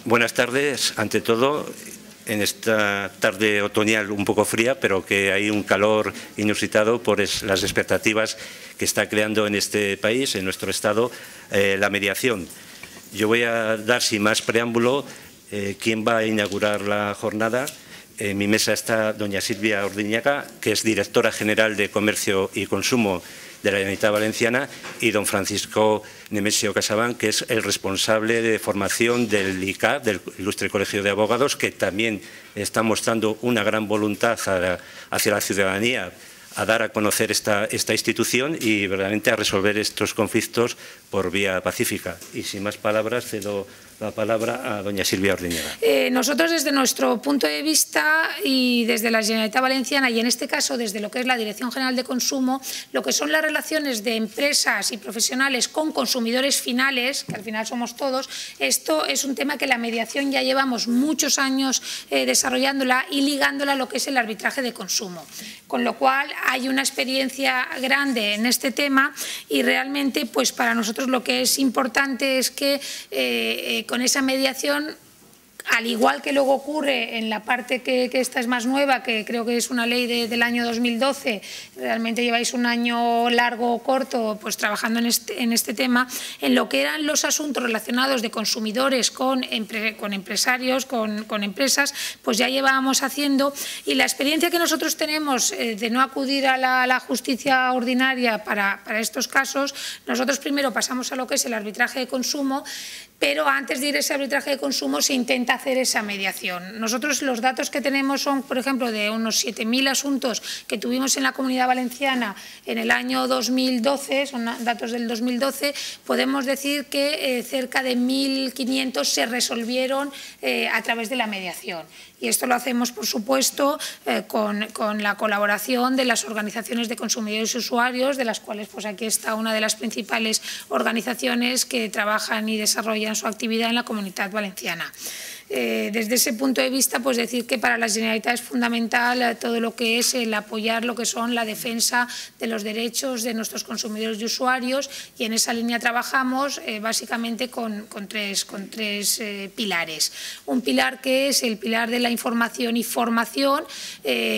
Buenas tardes, ante todo, en esta tarde otoñal un poco fría, pero que hay un calor inusitado por las expectativas que está creando en este país, en nuestro Estado, la mediación. Yo voy a dar, sin más preámbulo, quién va a inaugurar la jornada. En mi mesa está doña Silvia Ordiñaga, que es directora general de Comercio y Consumo de la Generalitat Valenciana, y don Francisco Nemesio Casabán, que es el responsable de formación del ICA, del Ilustre Colegio de Abogados, que también está mostrando una gran voluntad hacia la ciudadanía a dar a conocer esta institución y verdaderamente a resolver estos conflictos por vía pacífica. Y sin más palabras, cedo la palabra a doña Silvia Ordiñaga. Nosotros, desde nuestro punto de vista y desde la Generalitat Valenciana, y en este caso desde lo que es la Dirección General de Consumo, lo que son las relaciones de empresas y profesionales con consumidores finales, que al final somos todos, esto es un tema que la mediación ya llevamos muchos años desarrollándola y ligándola a lo que es el arbitraje de consumo. Con lo cual hay una experiencia grande en este tema y realmente pues para nosotros lo que es importante es que con esa mediación, al igual que luego ocurre en la parte que esta es más nueva, que creo que es una ley del año 2012, realmente lleváis un año largo o corto pues trabajando en este tema, en lo que eran los asuntos relacionados de consumidores con empresarios, con empresas, pues ya llevábamos haciendo, y la experiencia que nosotros tenemos de no acudir a la justicia ordinaria para estos casos, nosotros primero pasamos a lo que es el arbitraje de consumo, pero antes de ir a ese arbitraje de consumo se intenta hacer esa mediación. Nosotros los datos que tenemos son, por ejemplo, de unos 7.000 asuntos que tuvimos en la Comunidad Valenciana en el año 2012, son datos del 2012, podemos decir que cerca de 1.500 se resolvieron a través de la mediación. Y esto lo hacemos, por supuesto, con la colaboración de las organizaciones de consumidores y usuarios, de las cuales pues aquí está una de las principales organizaciones que trabajan y desarrollan su actividad en la Comunidad Valenciana. Desde ese punto de vista, pues decir que para la Generalitat es fundamental todo lo que es el apoyar lo que son la defensa de los derechos de nuestros consumidores y usuarios, y en esa línea trabajamos básicamente con tres pilares. Un pilar que es el pilar de la información y formación.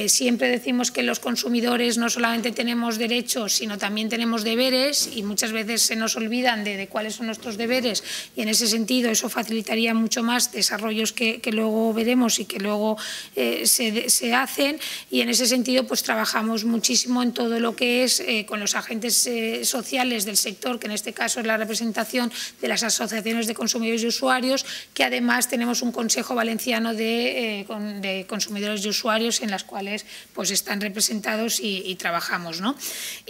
Siempre decimos que los consumidores no solamente tenemos derechos, sino también tenemos deberes, y muchas veces se nos olvidan de cuáles son nuestros deberes, y en ese sentido eso facilitaría mucho más desarrollo que luego veremos y que luego se hacen, y en ese sentido pues trabajamos muchísimo en todo lo que es con los agentes sociales del sector, que en este caso es la representación de las asociaciones de consumidores y usuarios, que además tenemos un Consejo Valenciano de consumidores y usuarios en las cuales pues están representados y trabajamos, ¿no?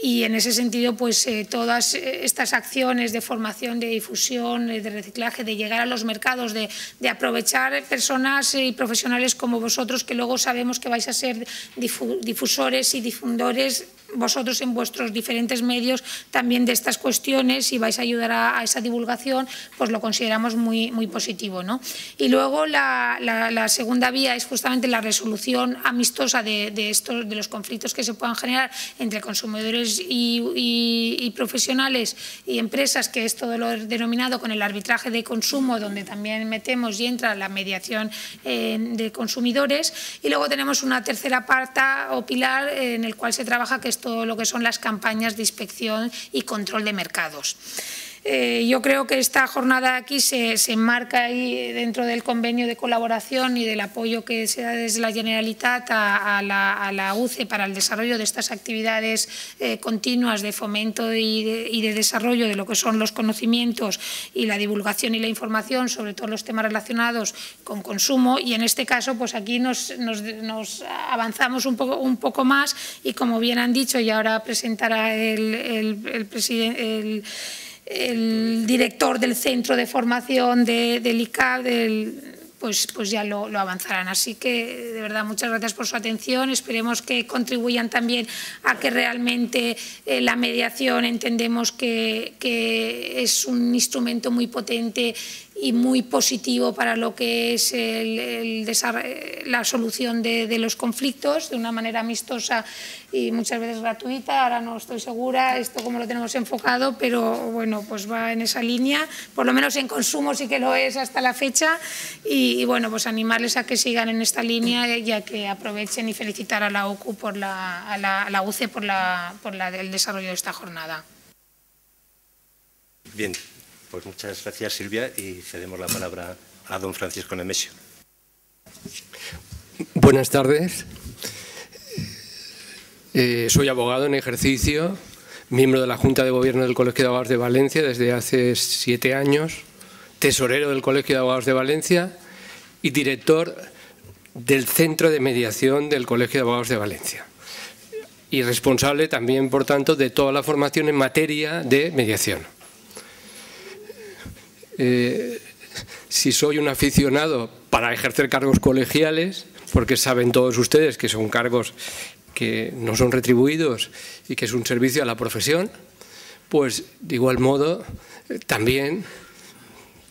Y en ese sentido pues todas estas acciones de formación, de difusión, de reciclaje, de llegar a los mercados, de aprovechar personas y profesionales como vosotros, que luego sabemos que vais a ser difusores y difundores vosotros en vuestros diferentes medios también de estas cuestiones, y vais a ayudar a esa divulgación, pues lo consideramos muy positivo, ¿no? Y luego la segunda vía es justamente la resolución amistosa de los conflictos que se puedan generar entre consumidores y profesionales y empresas, que es todo lo denominado con el arbitraje de consumo, donde también metemos y entra la mediación de consumidores. Y luego tenemos una tercera pata o pilar en el cual se trabaja, que es todo lo que son las campañas de inspección y control de mercados. Yo creo que esta jornada aquí se enmarca ahí dentro del convenio de colaboración y del apoyo que se da desde la Generalitat a la UCE para el desarrollo de estas actividades continuas de fomento y de desarrollo de lo que son los conocimientos y la divulgación y la información sobre todos los temas relacionados con consumo, y en este caso pues aquí nos avanzamos un poco más, y como bien han dicho, y ahora presentará el director del centro de formación del ICA, pues ya lo avanzarán. Así que, de verdad, muchas gracias por su atención. Esperemos que contribuyan también a que realmente la mediación entendemos que es un instrumento muy potente y muy positivo para lo que es la solución de los conflictos de una manera amistosa y muchas veces gratuita. Ahora no estoy segura esto cómo lo tenemos enfocado, pero bueno, pues va en esa línea, por lo menos en consumo sí que lo es hasta la fecha, y bueno, pues animarles a que sigan en esta línea y a que aprovechen, y felicitar a la OCU a la UCE por el desarrollo de esta jornada. Bien, pues muchas gracias, Silvia, y cedemos la palabra a don Francisco Nemesio. Buenas tardes. Soy abogado en ejercicio, miembro de la Junta de Gobierno del Colegio de Abogados de Valencia desde hace 7 años, tesorero del Colegio de Abogados de Valencia y director del Centro de Mediación del Colegio de Abogados de Valencia. Y responsable también, por tanto, de toda la formación en materia de mediación. Si soy un aficionado para ejercer cargos colegiales, porque saben todos ustedes que son cargos que no son retribuidos y que es un servicio a la profesión, pues de igual modo también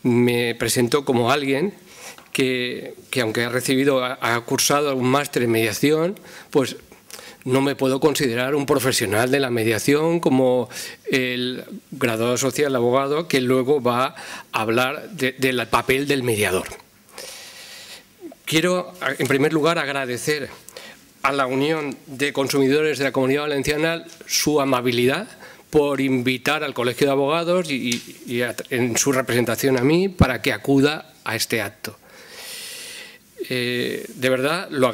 me presento como alguien que aunque ha cursado un máster en mediación, pues no me puedo considerar un profesional de la mediación como el graduado social abogado que luego va a hablar del papel del mediador. Quiero, en primer lugar, agradecer a la Unión de Consumidores de la Comunidad Valenciana su amabilidad por invitar al Colegio de Abogados y en su representación a mí para que acuda a este acto. De verdad lo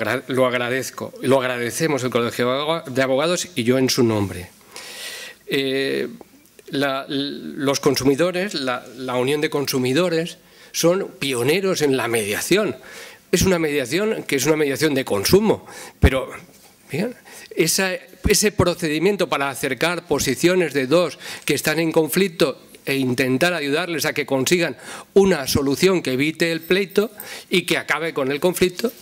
agradezco, lo agradecemos el Colegio de Abogados y yo en su nombre. Los consumidores, la Unión de Consumidores, son pioneros en la mediación. Es una mediación que es una mediación de consumo, pero bien, ese procedimiento para acercar posiciones de dos que están en conflicto e intentar ayudarles a que consigan una solución que evite el pleito y que acabe con el conflicto,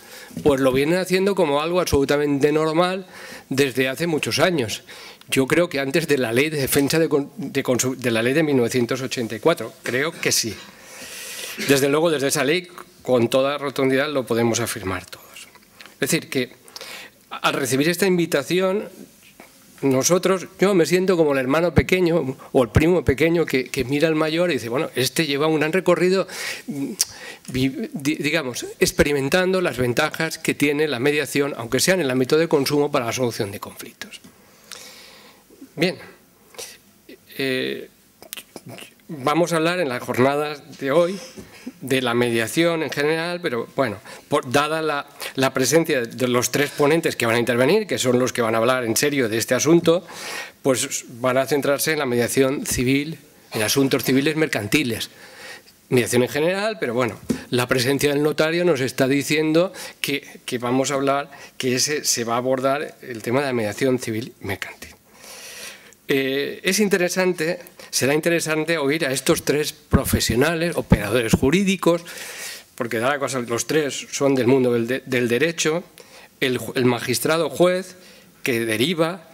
pues lo vienen haciendo como algo absolutamente normal desde hace muchos años. Yo creo que antes de la Ley de Defensa de la Ley de 1984, creo que sí. Desde luego, desde esa ley, con toda rotundidad lo podemos afirmar todos. Es decir, que al recibir esta invitación, yo me siento como el hermano pequeño o el primo pequeño que mira al mayor y dice, bueno, este lleva un gran recorrido, digamos, experimentando las ventajas que tiene la mediación, aunque sea en el ámbito de consumo, para la solución de conflictos. Bien, vamos a hablar en las jornadas de hoy de la mediación en general, pero bueno, dada la presencia de los 3 ponentes que van a intervenir, que son los que van a hablar en serio de este asunto, pues van a centrarse en la mediación civil, en asuntos civiles mercantiles. Mediación en general, pero bueno, la presencia del notario nos está diciendo que vamos a hablar, que se va a abordar el tema de la mediación civil mercantil. Será interesante oír a estos 3 profesionales, operadores jurídicos, porque da la cosa, los 3 son del mundo del derecho, el magistrado juez que deriva,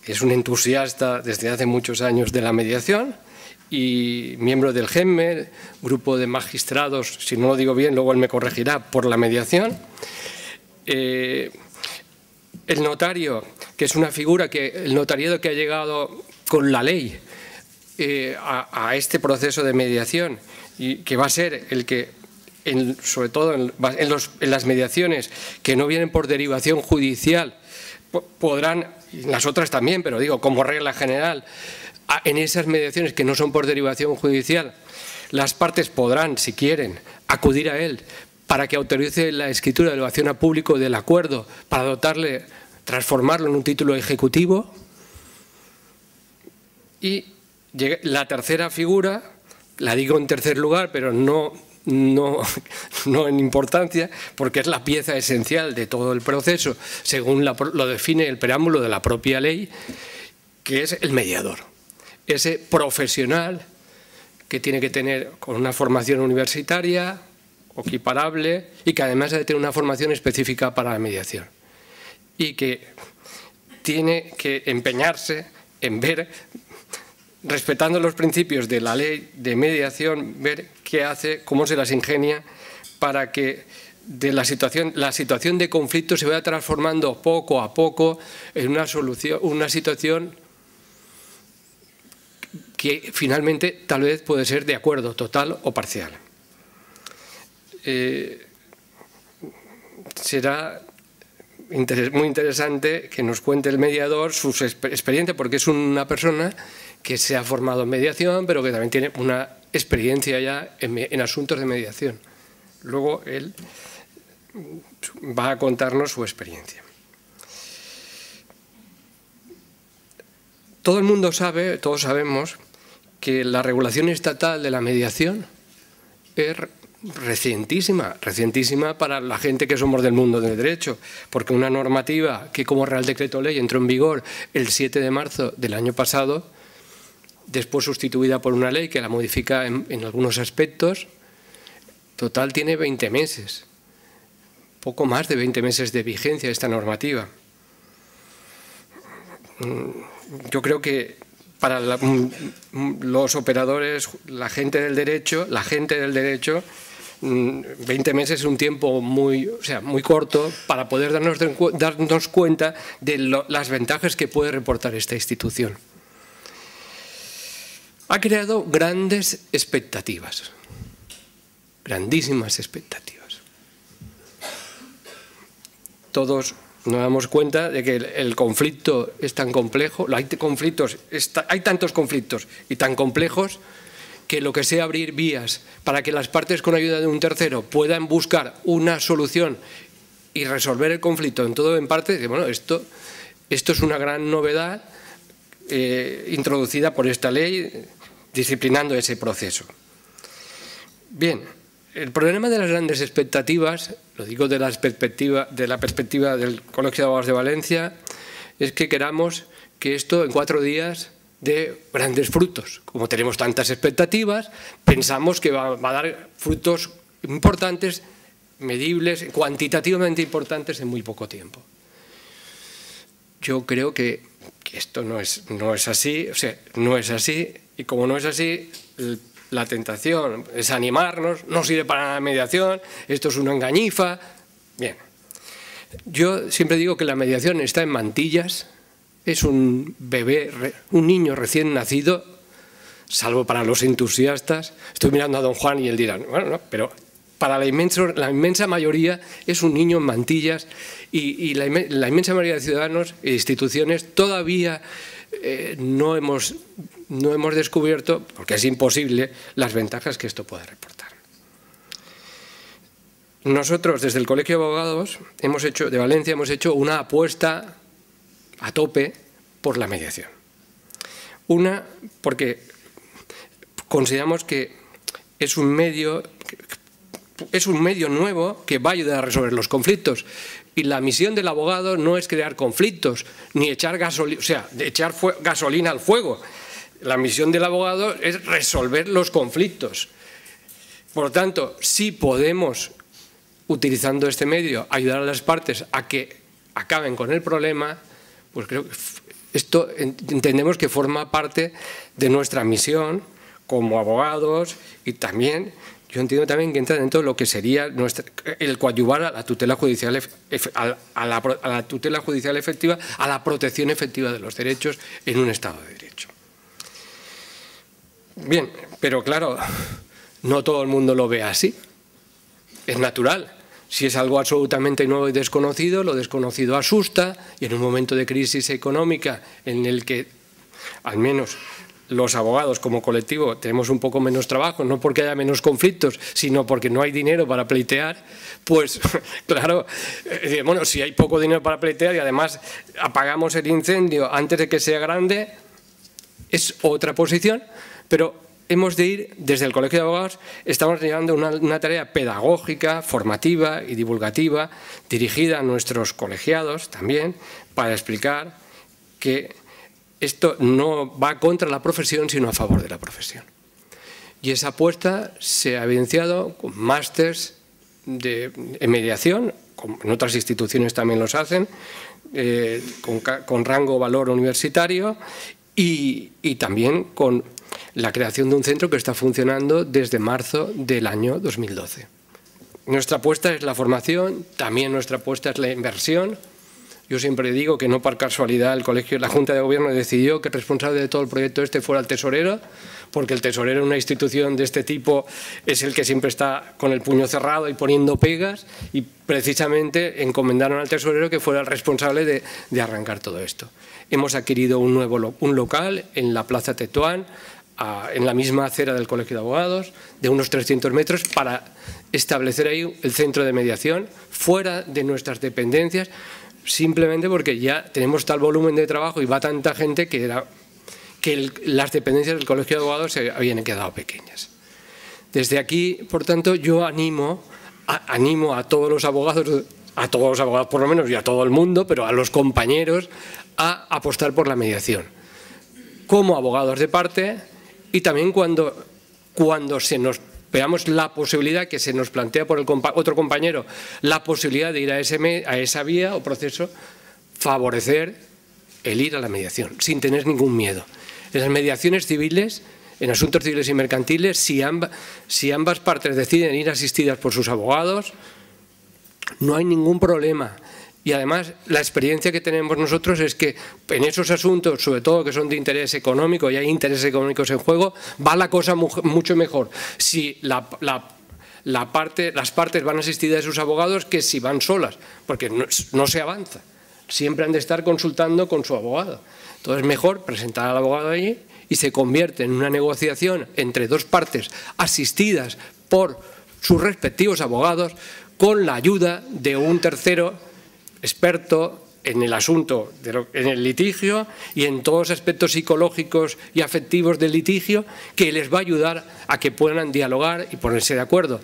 que es un entusiasta desde hace muchos años de la mediación y miembro del GEMME, grupo de magistrados, si no lo digo bien, luego él me corregirá, por la mediación. El notario, que es una figura el notariado que ha llegado con la ley a este proceso de mediación y que va a ser el que, sobre todo en las mediaciones que no vienen por derivación judicial, podrán, y las otras también, pero digo, como regla general, en esas mediaciones que no son por derivación judicial, las partes podrán, si quieren, acudir a él para que autorice la escritura de elevación a público del acuerdo para transformarlo en un título ejecutivo. Y la tercera figura, la digo en tercer lugar, pero no en importancia, porque es la pieza esencial de todo el proceso, según lo define el preámbulo de la propia ley, que es el mediador. Ese profesional que tiene que tener con una formación universitaria o equiparable y que además ha de tener una formación específica para la mediación y que tiene que empeñarse en ver respetando los principios de la ley de mediación, ver qué hace, cómo se las ingenia para que de la situación de conflicto se vaya transformando poco a poco en una situación que finalmente tal vez puede ser de acuerdo total o parcial. Será muy interesante que nos cuente el mediador su experiencia, porque es una persona que se ha formado en mediación, pero que también tiene una experiencia ya en asuntos de mediación. Luego él va a contarnos su experiencia. Todo el mundo sabe, todos sabemos, que la regulación estatal de la mediación es recientísima para la gente que somos del mundo del derecho, porque una normativa que como Real Decreto Ley entró en vigor el 7 de marzo del año pasado, después sustituida por una ley que la modifica en algunos aspectos, total tiene 20 meses, poco más de 20 meses de vigencia esta normativa. Yo creo que para los operadores, la gente del derecho, 20 meses es un tiempo muy corto para poder darnos cuenta de las ventajas que puede reportar esta institución. Ha creado grandes expectativas, grandísimas expectativas. Todos nos damos cuenta de que el conflicto es tan complejo, hay tantos conflictos y tan complejos que lo que sea abrir vías para que las partes con ayuda de un tercero puedan buscar una solución y resolver el conflicto en todo o en parte, bueno, esto es una gran novedad introducida por esta ley disciplinando ese proceso. Bien, el problema de las grandes expectativas, lo digo de la perspectiva del Colegio de Abogados de Valencia, es que queramos que esto en 4 días dé grandes frutos. Como tenemos tantas expectativas, pensamos que va a dar frutos importantes, medibles, cuantitativamente importantes en muy poco tiempo. Yo creo que esto no es así, no es así, y como no es así, la tentación es animarnos, no sirve para nada la mediación, esto es una engañifa. Bien, yo siempre digo que la mediación está en mantillas, es un bebé, un niño recién nacido, salvo para los entusiastas. Estoy mirando a don Juan y él dirá, bueno, no, pero para la inmensa mayoría es un niño en mantillas y la inmensa mayoría de ciudadanos e instituciones todavía no hemos descubierto, porque es imposible, las ventajas que esto puede reportar. Nosotros, desde el Colegio de Abogados de Valencia, hemos hecho una apuesta a tope por la mediación. Una, porque consideramos que es un medio nuevo que va a ayudar a resolver los conflictos. Y la misión del abogado no es crear conflictos, ni echar gasolina al fuego. La misión del abogado es resolver los conflictos. Por lo tanto, si podemos, utilizando este medio, ayudar a las partes a que acaben con el problema, pues creo que esto entendemos que forma parte de nuestra misión como abogados y también, yo entiendo también que entra dentro de lo que sería el coadyuvar a la tutela judicial, a la tutela judicial efectiva, a la protección efectiva de los derechos en un Estado de Derecho. Bien, pero claro, no todo el mundo lo ve así. Es natural. Si es algo absolutamente nuevo y desconocido, lo desconocido asusta y en un momento de crisis económica en el que, al menos los abogados como colectivo, tenemos un poco menos trabajo, no porque haya menos conflictos, sino porque no hay dinero para pleitear, pues claro, bueno, si hay poco dinero para pleitear y además apagamos el incendio antes de que sea grande, es otra posición, pero hemos de ir, desde el Colegio de Abogados, estamos llevando una tarea pedagógica, formativa y divulgativa, dirigida a nuestros colegiados también, para explicar que esto no va contra la profesión, sino a favor de la profesión. Y esa apuesta se ha evidenciado con másters en mediación, en otras instituciones también los hacen, con rango valor universitario, y también con la creación de un centro que está funcionando desde marzo del año 2012. Nuestra apuesta es la formación, también nuestra apuesta es la inversión. Yo siempre digo que no por casualidad la Junta de Gobierno decidió que el responsable de todo el proyecto fuera el tesorero, porque el tesorero en una institución de este tipo es el que siempre está con el puño cerrado y poniendo pegas, y precisamente encomendaron al tesorero que fuera el responsable de arrancar todo esto. Hemos adquirido un local en la Plaza Tetuán, en la misma acera del Colegio de Abogados, de unos 300 metros, para establecer ahí el centro de mediación fuera de nuestras dependencias, simplemente porque ya tenemos tal volumen de trabajo y va tanta gente que las dependencias del Colegio de Abogados se habían quedado pequeñas. Desde aquí, por tanto, yo animo a todos los abogados, por lo menos, y a todo el mundo, pero a los compañeros, a apostar por la mediación, como abogados de parte, y también cuando veamos la posibilidad que se nos plantea por otro compañero, la posibilidad de ir a esa vía o proceso, favorecer el ir a la mediación, sin tener ningún miedo. En las mediaciones civiles, en asuntos civiles y mercantiles, si ambas partes deciden ir asistidas por sus abogados, no hay ningún problema. Y además, la experiencia que tenemos nosotros es que en esos asuntos, sobre todo que son de interés económico, y hay intereses económicos en juego, va la cosa mucho mejor si las partes van asistidas de sus abogados que si van solas, porque no se avanza. Siempre han de estar consultando con su abogado. Entonces, es mejor presentar al abogado allí y se convierte en una negociación entre dos partes asistidas por sus respectivos abogados con la ayuda de un tercero experto en el asunto, en el litigio y en todos los aspectos psicológicos y afectivos del litigio, que les va a ayudar a que puedan dialogar y ponerse de acuerdo,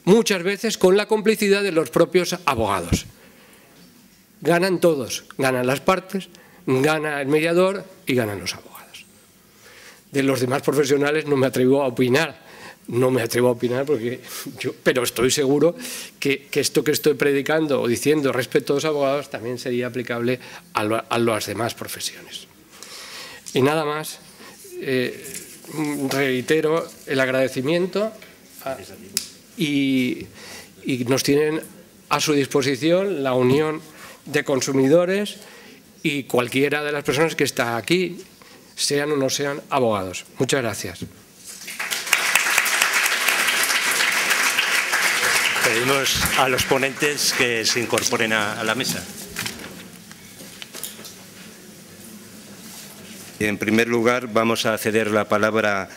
muchas veces con la complicidad de los propios abogados. Ganan todos, ganan las partes, gana el mediador y ganan los abogados. De los demás profesionales no me atrevo a opinar. Pero estoy seguro que esto que estoy predicando o diciendo respecto a los abogados también sería aplicable a las demás profesiones. Y nada más, reitero el agradecimiento y nos tienen a su disposición la Unión de Consumidores y cualquiera de las personas que está aquí, sean o no sean abogados. Muchas gracias. Pedimos a los ponentes que se incorporen a la mesa. En primer lugar, vamos a ceder la palabra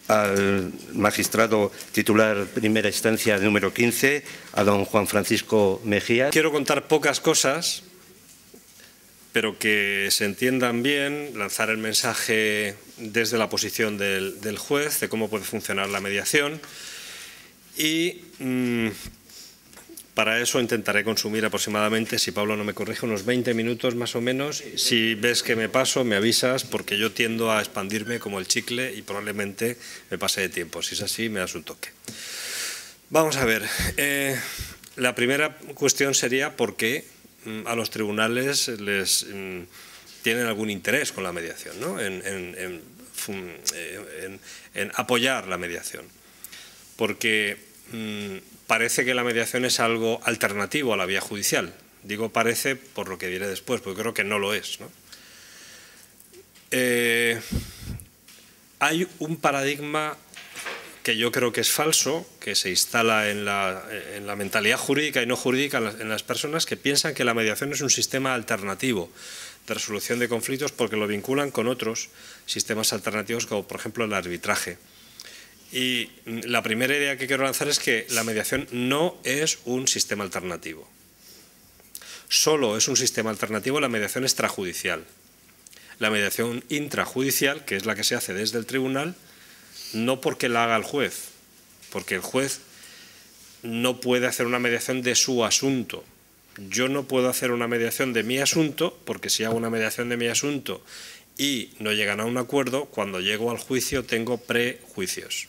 al magistrado titular primera instancia número 15, a don Juan Francisco Mejía. Quiero contar pocas cosas, pero que se entiendan bien, lanzar el mensaje desde la posición del juez de cómo puede funcionar la mediación. Y para eso intentaré consumir aproximadamente, si Pablo no me corrige, unos 20 minutos más o menos. Si ves que me paso, me avisas, porque yo tiendo a expandirme como el chicle y probablemente me pase de tiempo. Si es así, me das un toque. Vamos a ver. La primera cuestión sería por qué a los tribunales les tienen algún interés con la mediación, ¿no? en apoyar la mediación. Porque parece que la mediación es algo alternativo a la vía judicial. Digo parece por lo que diré después, porque creo que no lo es, ¿no? Hay un paradigma que yo creo que es falso, que se instala en la mentalidad jurídica y no jurídica en las personas que piensan que la mediación es un sistema alternativo de resolución de conflictos porque lo vinculan con otros sistemas alternativos como por ejemplo el arbitraje. Y la primera idea que quiero lanzar es que la mediación no es un sistema alternativo. Solo es un sistema alternativo la mediación extrajudicial. La mediación intrajudicial, que es la que se hace desde el tribunal, no porque la haga el juez, porque el juez no puede hacer una mediación de su asunto. Yo no puedo hacer una mediación de mi asunto, porque si hago una mediación de mi asunto y no llegan a un acuerdo, cuando llego al juicio tengo prejuicios.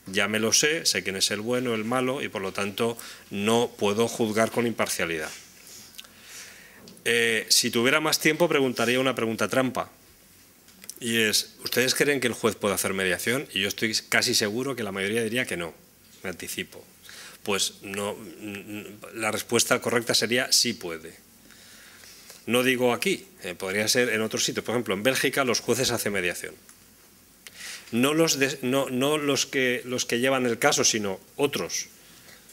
Ya me lo sé quién es el bueno, el malo y por lo tanto no puedo juzgar con imparcialidad. Si tuviera más tiempo preguntaría una pregunta trampa Y es, ¿ustedes creen que el juez puede hacer mediación? Y yo estoy casi seguro que la mayoría diría que no, me anticipo. Pues no, la respuesta correcta sería sí puede. No digo aquí, podría ser en otros sitios. Por ejemplo, en Bélgica los jueces hacen mediación. No los que llevan el caso, sino otros.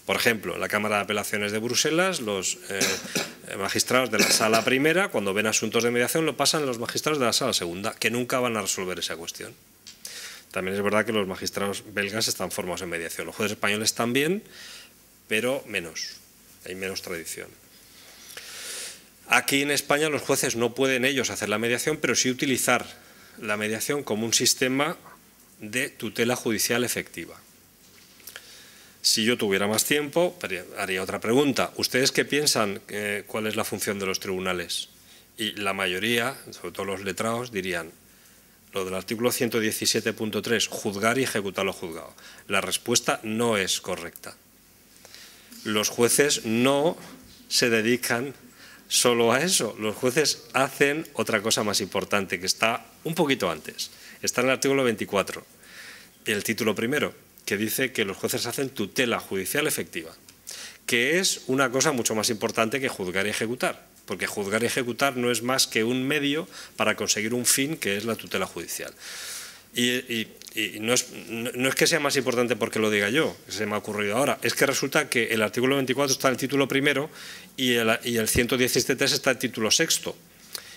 Por ejemplo, en la Cámara de Apelaciones de Bruselas, los magistrados de la Sala Primera, cuando ven asuntos de mediación, lo pasan a los magistrados de la Sala Segunda, que nunca van a resolver esa cuestión. También es verdad que los magistrados belgas están formados en mediación. Los jueces españoles también, pero menos. Hay menos tradición. Aquí en España los jueces no pueden ellos hacer la mediación, pero sí utilizar la mediación como un sistema de tutela judicial efectiva. Si yo tuviera más tiempo, haría otra pregunta. ¿Ustedes qué piensan cuál es la función de los tribunales? Y la mayoría, sobre todo los letrados, dirían lo del artículo 117.3, juzgar y ejecutar lo juzgado. La respuesta no es correcta. Los jueces no se dedican solo a eso. Los jueces hacen otra cosa más importante, que está un poquito antes. Está en el artículo 24, el título primero, que dice que los jueces hacen tutela judicial efectiva, que es una cosa mucho más importante que juzgar y ejecutar, porque juzgar y ejecutar no es más que un medio para conseguir un fin, que es la tutela judicial. Y no es que sea más importante porque lo diga yo, que se me ha ocurrido ahora, es que resulta que el artículo 24 está en el título primero y el 117.3 está en el título sexto.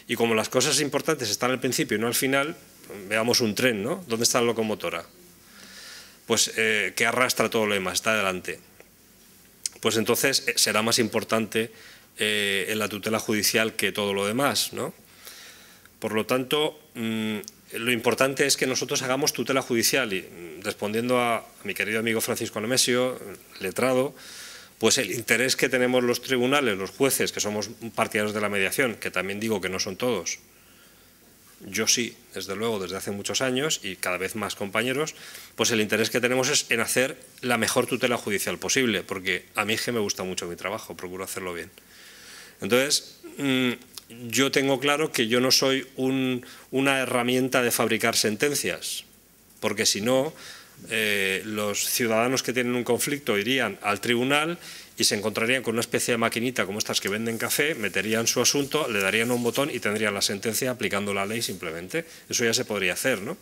Y como las cosas importantes están al principio y no al final, veamos un tren, ¿no? ¿Dónde está la locomotora? Pues que arrastra todo lo demás, está delante. Pues entonces será más importante en la tutela judicial que todo lo demás, ¿no? Por lo tanto, lo importante es que nosotros hagamos tutela judicial y, respondiendo a mi querido amigo Francisco Nemesio, letrado, pues el interés que tenemos los tribunales, los jueces, que somos partidarios de la mediación, que también digo que no son todos, yo sí, desde luego, desde hace muchos años y cada vez más compañeros, pues el interés que tenemos es en hacer la mejor tutela judicial posible, porque a mí es que me gusta mucho mi trabajo, procuro hacerlo bien. Entonces, yo tengo claro que yo no soy una herramienta de fabricar sentencias, porque si no, los ciudadanos que tienen un conflicto irían al tribunal y se encontrarían con una especie de maquinita como estas que venden café, meterían su asunto, le darían un botón y tendrían la sentencia aplicando la ley simplemente. Eso ya se podría hacer, ¿no?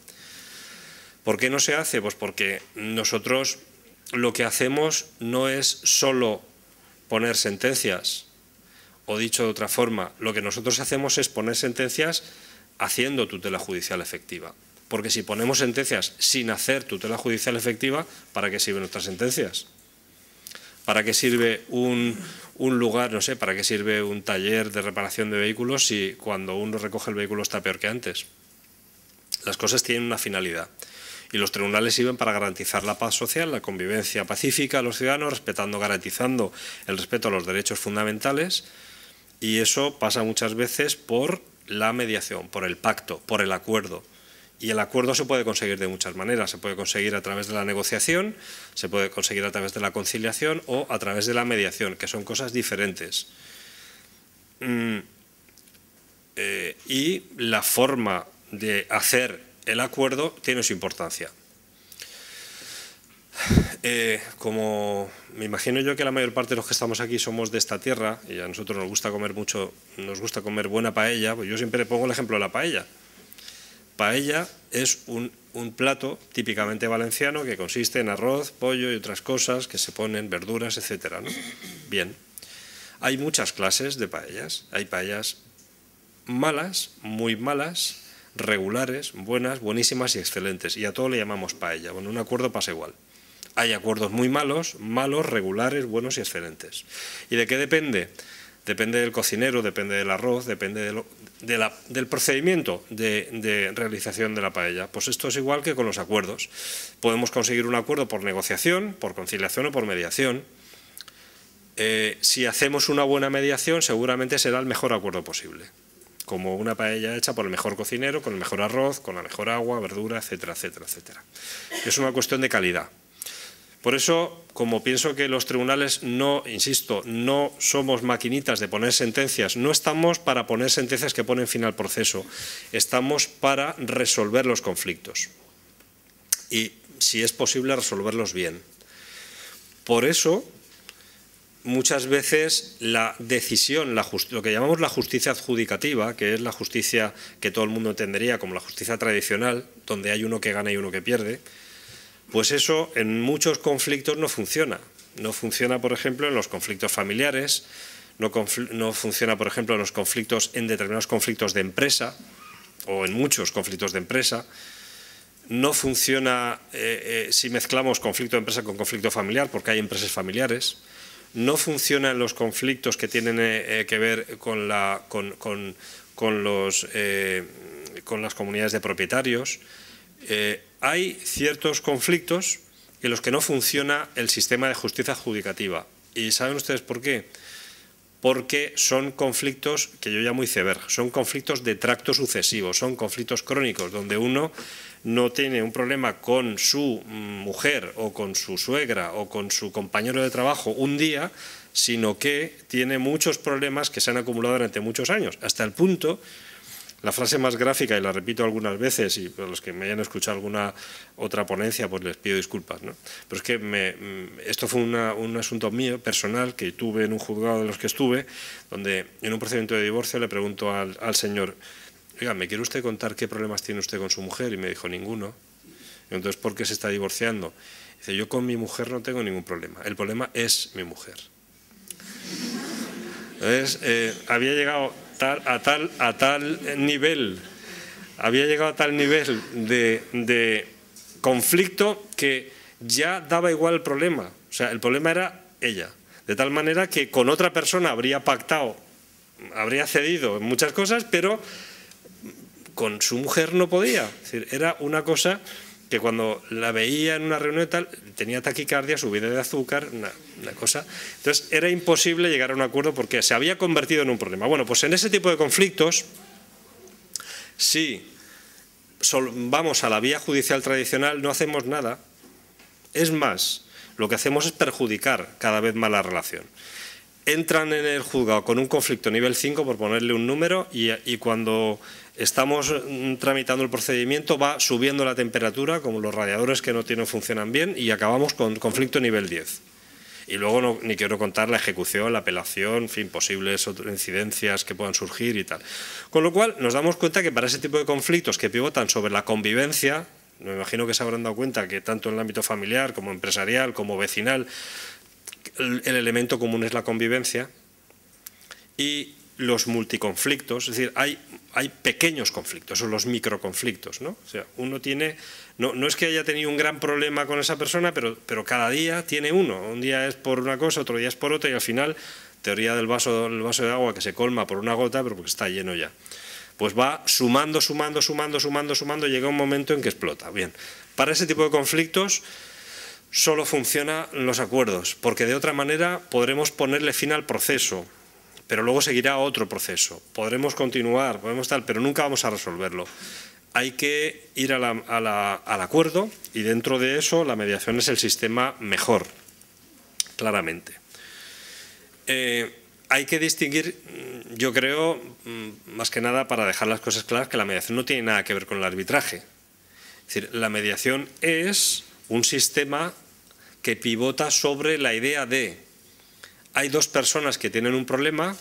¿Por qué no se hace? Pues porque nosotros lo que hacemos no es solo poner sentencias, o dicho de otra forma, lo que nosotros hacemos es poner sentencias haciendo tutela judicial efectiva. Porque si ponemos sentencias sin hacer tutela judicial efectiva, ¿para qué sirven nuestras sentencias? ¿Para qué sirve un lugar, no sé, para qué sirve un taller de reparación de vehículos si cuando uno recoge el vehículo está peor que antes? Las cosas tienen una finalidad y los tribunales sirven para garantizar la paz social, la convivencia pacífica de los ciudadanos, garantizando el respeto a los derechos fundamentales, y eso pasa muchas veces por la mediación, por el pacto, por el acuerdo. Y el acuerdo se puede conseguir de muchas maneras. Se puede conseguir a través de la negociación, se puede conseguir a través de la conciliación o a través de la mediación, que son cosas diferentes. Y la forma de hacer el acuerdo tiene su importancia. Como me imagino yo que la mayor parte de los que estamos aquí somos de esta tierra y a nosotros nos gusta comer mucho, nos gusta comer buena paella, pues yo siempre pongo el ejemplo de la paella. Paella es un plato típicamente valenciano que consiste en arroz, pollo y otras cosas que se ponen, verduras, etcétera, ¿no? Bien, hay muchas clases de paellas. Hay paellas malas, muy malas, regulares, buenas, buenísimas y excelentes. Y a todo le llamamos paella. Bueno, un acuerdo pasa igual. Hay acuerdos muy malos, regulares, buenos y excelentes. ¿Y de qué depende? Depende del cocinero, depende del arroz, depende del procedimiento de realización de la paella. Pues esto es igual que con los acuerdos. Podemos conseguir un acuerdo por negociación, por conciliación o por mediación. Si hacemos una buena mediación, seguramente será el mejor acuerdo posible. Como una paella hecha por el mejor cocinero, con el mejor arroz, con la mejor agua, verdura, etcétera, etcétera, etcétera. Es una cuestión de calidad. Por eso, como pienso que los tribunales no, insisto, no somos maquinitas de poner sentencias, no estamos para poner sentencias que ponen fin al proceso, estamos para resolver los conflictos y, si es posible, resolverlos bien. Por eso, muchas veces la decisión, lo que llamamos la justicia adjudicativa, que es la justicia que todo el mundo entendería como la justicia tradicional, donde hay uno que gana y uno que pierde, pues eso en muchos conflictos no funciona. No funciona, por ejemplo, en los conflictos familiares, no funciona, por ejemplo, en determinados conflictos de empresa o en muchos conflictos de empresa. No funciona si mezclamos conflicto de empresa con conflicto familiar, porque hay empresas familiares. No funciona en los conflictos que tienen que ver con las comunidades de propietarios. Hay ciertos conflictos en los que no funciona el sistema de justicia adjudicativa. ¿Y saben ustedes por qué? Porque son conflictos que yo llamo iceberg, son conflictos de tracto sucesivo, son conflictos crónicos, donde uno no tiene un problema con su mujer o con su suegra o con su compañero de trabajo un día, sino que tiene muchos problemas que se han acumulado durante muchos años, hasta el punto, la frase más gráfica, y la repito algunas veces, y para los que me hayan escuchado alguna otra ponencia, pues les pido disculpas, ¿no? Pero es que esto fue un asunto mío, personal, que tuve en un juzgado de los que estuve, donde en un procedimiento de divorcio le pregunto al señor: oiga, ¿me quiere usted contar qué problemas tiene usted con su mujer? Y me dijo: ninguno. Entonces, ¿por qué se está divorciando? Dice: yo con mi mujer no tengo ningún problema, el problema es mi mujer. Entonces, había llegado a tal nivel de conflicto que ya daba igual el problema. O sea, el problema era ella. De tal manera que con otra persona habría pactado, habría cedido en muchas cosas, pero con su mujer no podía. Es decir, era una cosa que cuando la veía en una reunión y tal, tenía taquicardia, subida de azúcar, una cosa. Entonces era imposible llegar a un acuerdo porque se había convertido en un problema. Bueno, pues en ese tipo de conflictos, si vamos a la vía judicial tradicional, no hacemos nada. Es más, lo que hacemos es perjudicar cada vez más la relación. Entran en el juzgado con un conflicto nivel 5, por ponerle un número, y cuando estamos tramitando el procedimiento va subiendo la temperatura, como los radiadores que no funcionan bien, y acabamos con conflicto nivel 10. Y luego ni quiero contar la ejecución, la apelación, en fin, posibles incidencias que puedan surgir y tal. Con lo cual nos damos cuenta que para ese tipo de conflictos que pivotan sobre la convivencia, me imagino que se habrán dado cuenta que tanto en el ámbito familiar como empresarial como vecinal, el elemento común es la convivencia, y los multiconflictos, es decir, hay pequeños conflictos, son los microconflictos, ¿no? O sea, uno tiene, no es que haya tenido un gran problema con esa persona, pero cada día tiene uno. Un día es por una cosa, otro día es por otra, y al final, teoría del vaso de agua que se colma por una gota, pero porque está lleno ya. Pues va sumando, y llega un momento en que explota. Bien, para ese tipo de conflictos solo funcionan los acuerdos, porque de otra manera podremos ponerle fin al proceso, pero luego seguirá otro proceso. Podremos continuar, pero nunca vamos a resolverlo. Hay que ir al acuerdo, y dentro de eso la mediación es el sistema mejor, claramente. Hay que distinguir, yo creo, más que nada para dejar las cosas claras, que la mediación no tiene nada que ver con el arbitraje. Es decir, la mediación es un sistema que pivota sobre la idea de: hay dos personas que tienen un problema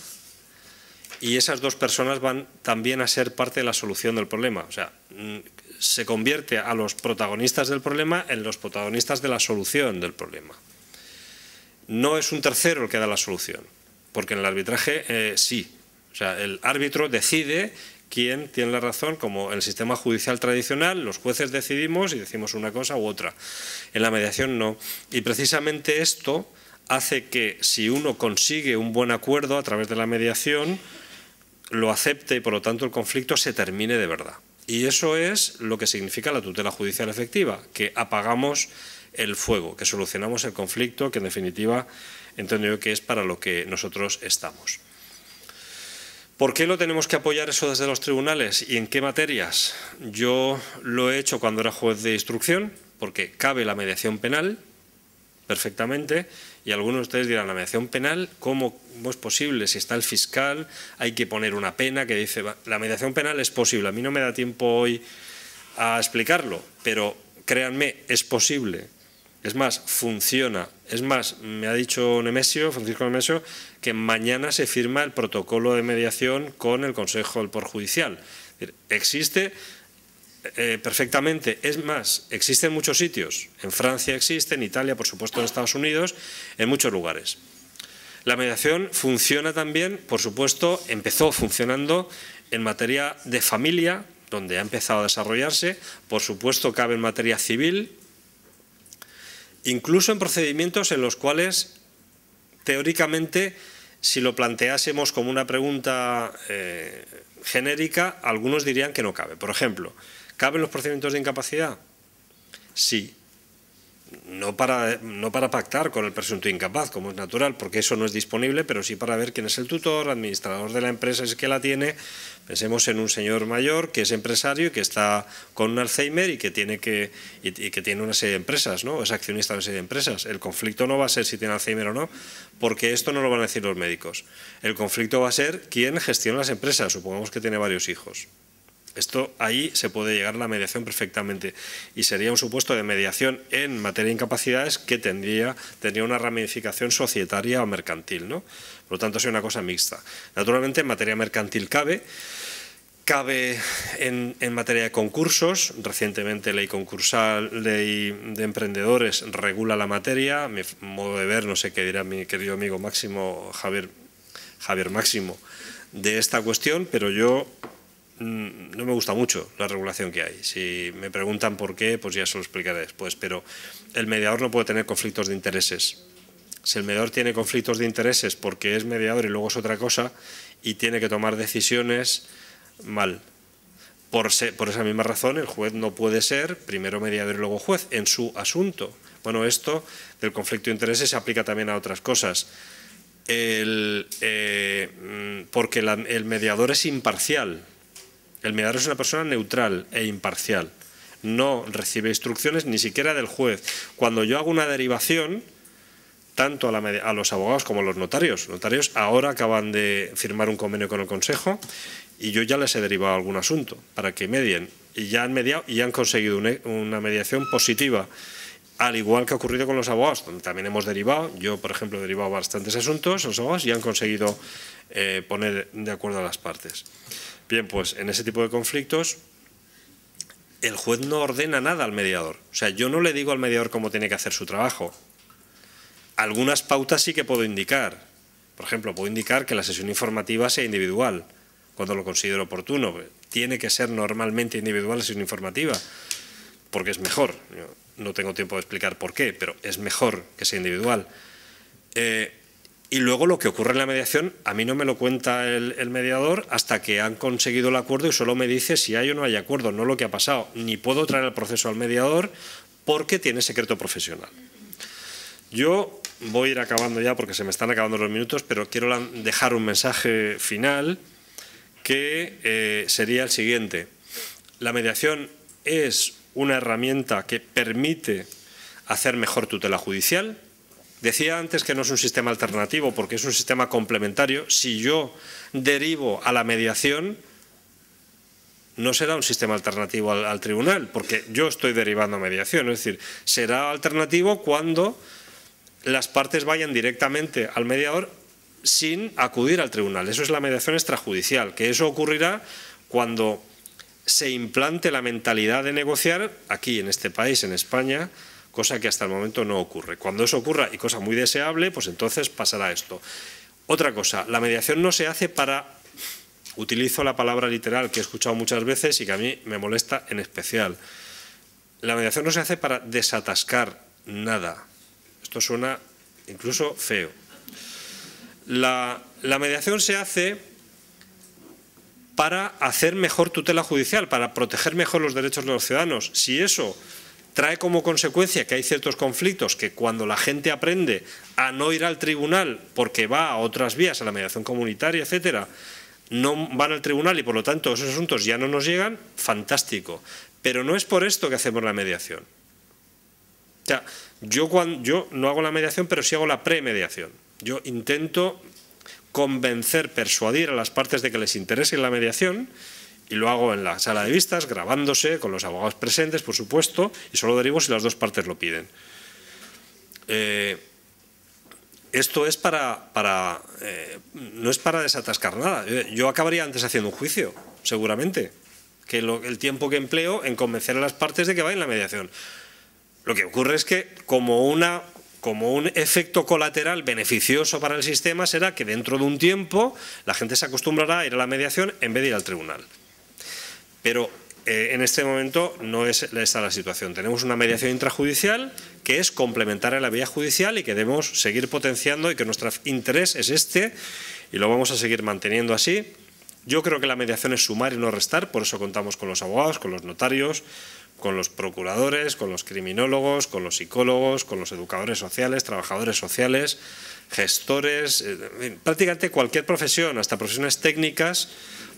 y esas dos personas van también a ser parte de la solución del problema. O sea, se convierte a los protagonistas del problema en los protagonistas de la solución del problema. No es un tercero el que da la solución, porque en el arbitraje sí. O sea, el árbitro decide quién tiene la razón, como en el sistema judicial tradicional, los jueces decidimos y decimos una cosa u otra. En la mediación no. Y precisamente esto hace que, si uno consigue un buen acuerdo a través de la mediación, lo acepte y por lo tanto el conflicto se termine de verdad. Y eso es lo que significa la tutela judicial efectiva, que apagamos el fuego, que solucionamos el conflicto, que en definitiva entiendo yo que es para lo que nosotros estamos. ¿Por qué lo tenemos que apoyar eso desde los tribunales y en qué materias? Yo lo he hecho cuando era juez de instrucción, porque cabe la mediación penal, perfectamente, y algunos de ustedes dirán, la mediación penal, ¿cómo es posible? Si está el fiscal, hay que poner una pena que dice, la mediación penal es posible. A mí no me da tiempo hoy a explicarlo, pero créanme, es posible. Es más, funciona. Es más, me ha dicho Francisco Nemesio, que mañana se firma el protocolo de mediación con el Consejo del Poder Judicial. Existe perfectamente. Es más, existe en muchos sitios. En Francia existe, en Italia, por supuesto en Estados Unidos, en muchos lugares. La mediación funciona también, por supuesto, empezó funcionando en materia de familia, donde ha empezado a desarrollarse, por supuesto cabe en materia civil, incluso en procedimientos en los cuales, teóricamente, si lo planteásemos como una pregunta genérica, algunos dirían que no cabe. Por ejemplo, ¿caben los procedimientos de incapacidad? Sí. No para pactar con el presunto incapaz, como es natural, porque eso no es disponible, pero sí para ver quién es el tutor, administrador de la empresa es el que la tiene. Pensemos en un señor mayor que es empresario y que está con un Alzheimer y que tiene una serie de empresas, ¿no? Es accionista de una serie de empresas. El conflicto no va a ser si tiene Alzheimer o no, porque esto no lo van a decir los médicos. El conflicto va a ser quién gestiona las empresas, supongamos que tiene varios hijos. Esto ahí se puede llegar a la mediación perfectamente y sería un supuesto de mediación en materia de incapacidades que tendría una ramificación societaria o mercantil, ¿no? Por lo tanto, sería una cosa mixta. Naturalmente, en materia mercantil cabe en materia de concursos. Recientemente ley concursal, ley de emprendedores regula la materia. Mi modo de ver, no sé qué dirá mi querido amigo Máximo, Javier Máximo, de esta cuestión, pero yo no me gusta mucho la regulación que hay. Si me preguntan por qué, pues ya se lo explicaré después, pero el mediador no puede tener conflictos de intereses. Si el mediador tiene conflictos de intereses porque es mediador y luego es otra cosa y tiene que tomar decisiones, mal. Por esa misma razón, el juez no puede ser primero mediador y luego juez en su asunto. Bueno, esto del conflicto de intereses se aplica también a otras cosas. Porque el mediador es imparcial. El mediador es una persona neutral e imparcial. No recibe instrucciones ni siquiera del juez. Cuando yo hago una derivación, tanto a los abogados como a los notarios. Los notarios ahora acaban de firmar un convenio con el Consejo y yo ya les he derivado algún asunto para que medien. Y ya han mediado y han conseguido una mediación positiva. Al igual que ha ocurrido con los abogados, donde también hemos derivado. Yo, por ejemplo, he derivado bastantes asuntos a los abogados y han conseguido poner de acuerdo a las partes. Bien, pues en ese tipo de conflictos el juez no ordena nada al mediador. O sea, yo no le digo al mediador cómo tiene que hacer su trabajo. Algunas pautas sí que puedo indicar. Por ejemplo, puedo indicar que la sesión informativa sea individual, cuando lo considero oportuno. Tiene que ser normalmente individual la sesión informativa, porque es mejor. Yo no tengo tiempo de explicar por qué, pero es mejor que sea individual. Y luego lo que ocurre en la mediación, a mí no me lo cuenta el mediador hasta que han conseguido el acuerdo y solo me dice si hay o no hay acuerdo, no lo que ha pasado. Ni puedo traer el proceso al mediador porque tiene secreto profesional. Yo voy a ir acabando ya porque se me están acabando los minutos, pero quiero dejar un mensaje final que sería el siguiente. La mediación es una herramienta que permite hacer mejor tutela judicial. Decía antes que no es un sistema alternativo porque es un sistema complementario. Si yo derivo a la mediación, no será un sistema alternativo al tribunal, porque yo estoy derivando a mediación. Es decir, será alternativo cuando las partes vayan directamente al mediador sin acudir al tribunal. Eso es la mediación extrajudicial, que eso ocurrirá cuando se implante la mentalidad de negociar aquí, en este país, en España, cosa que hasta el momento no ocurre. Cuando eso ocurra, y cosa muy deseable, pues entonces pasará esto. Otra cosa, la mediación no se hace para, utilizo la palabra literal que he escuchado muchas veces y que a mí me molesta en especial, la mediación no se hace para desatascar nada. Esto suena incluso feo. La mediación se hace para hacer mejor tutela judicial, para proteger mejor los derechos de los ciudadanos. Si eso trae como consecuencia que hay ciertos conflictos que cuando la gente aprende a no ir al tribunal porque va a otras vías, a la mediación comunitaria, etcétera, no van al tribunal y por lo tanto esos asuntos ya no nos llegan, fantástico. Pero no es por esto que hacemos la mediación. sea, yo no hago la mediación, pero sí hago la premediación. Yo intento convencer, persuadir a las partes de que les interese la mediación, y lo hago en la sala de vistas, grabándose, con los abogados presentes, por supuesto, y solo derivo si las dos partes lo piden. Esto es no es para desatascar nada. Yo acabaría antes haciendo un juicio, seguramente, que el tiempo que empleo en convencer a las partes de que vayan a la mediación. Lo que ocurre es que como un efecto colateral beneficioso para el sistema será que dentro de un tiempo la gente se acostumbrará a ir a la mediación en vez de ir al tribunal. Pero en este momento no es esta la situación. Tenemos una mediación intrajudicial que es complementaria a la vía judicial y que debemos seguir potenciando, y que nuestro interés es este y lo vamos a seguir manteniendo así. Yo creo que la mediación es sumar y no restar, por eso contamos con los abogados, con los notarios, con los procuradores, con los criminólogos, con los psicólogos, con los educadores sociales, trabajadores sociales, gestores, prácticamente cualquier profesión, hasta profesiones técnicas,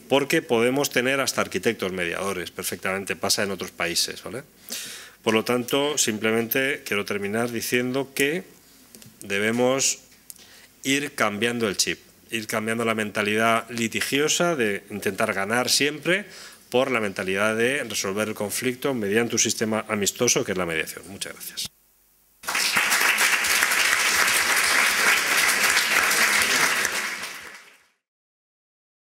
porque podemos tener hasta arquitectos mediadores, perfectamente pasa en otros países, ¿vale? Por lo tanto, simplemente quiero terminar diciendo que debemos ir cambiando el chip, ir cambiando la mentalidad litigiosa de intentar ganar siempre por la mentalidad de resolver el conflicto mediante un sistema amistoso que es la mediación. Muchas gracias.